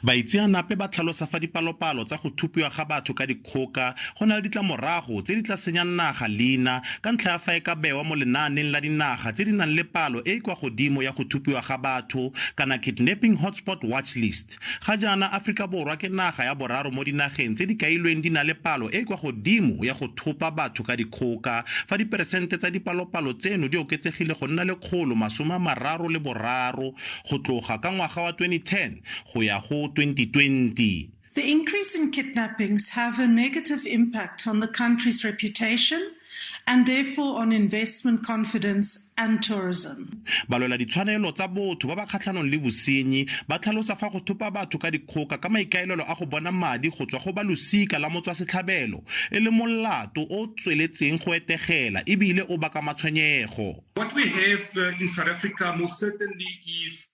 Baitseanape ba tlhalosa fa dipalopalo tsa go thupiwa ga batho ka dikgoka go na le ditlamorago tse di tla senyang naga leina ka ntlha ya fa e ka bewa mo lenaaneng la dinaga tse di nang le palo e kwa godimo ya go thupiwa ga batho kana kidnapping hotspot watch list. Ga jaana Aforika Borwa ke naga ya boraro mo dinageng tse di kailweng di na le palo e kwa godimo ya go thupa batho ka dikgoka fa diperesente tsa dipalopalo tseno di oketsegile go nna le 133 go tloga ka ngwaga wa 2010 go ya go 2020. The increase in kidnappings have a negative impact on the country's reputation and therefore on investment confidence and tourism. Balola ditshwanelo tsa botho ba ba kgatlhanong le bosenyi ba tlhalosa fa go thupa batho ka dikgoka ka maikaelelo a go bona madi go tswa go ba losika la motswasetlhabelo e le molato o tsweletseng go etegela ebile o baka matshwenyego. What we have in South Africa most certainly is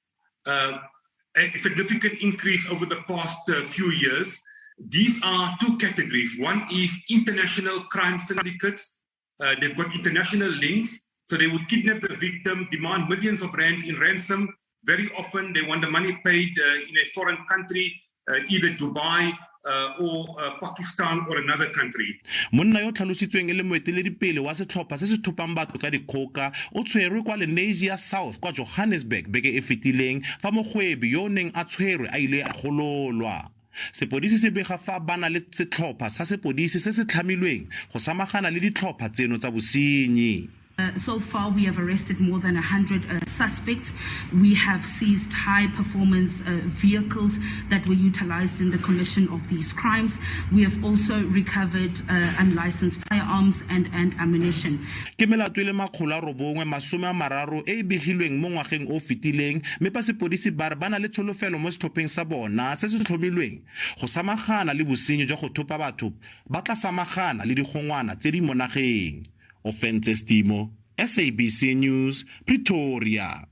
a significant increase over the past few years. These are two categories. One is international crime syndicates. They've got international links. So they would kidnap the victim, demand millions of rands in ransom. Very often they want the money paid in a foreign country, either Dubai or Pakistan or another country. Monna yo tlhalositsweng e le moeteledipele wa setlhopha se se thopang batho ka dikgoka o tshwerwe kwa Lenasia South kwa Johannesburg beke e fetileng fa mogwebi yo neng a tshwerwe a ile a gololwa. Sepodisi se bega fa bana le setlhopha sa sepodisi se se tlhamilweng go samagana le ditlhopha tseno tsa bosenyi. So far, we have arrested more than 100 suspects. We have seized high-performance vehicles that were utilized in the commission of these crimes. We have also recovered unlicensed firearms and ammunition. Ke melato le 930 e begilweng mo ngwageng o fetileng mme pa sepodisi ba re bana le tsholofelo mo setlhopheng sa bona se se tlhomilweng go samagana le bosenyi jwa go thupa batho ba tla samagana le digongwana tse di mo nageng. Offense Estimo, SABC News, Pretoria.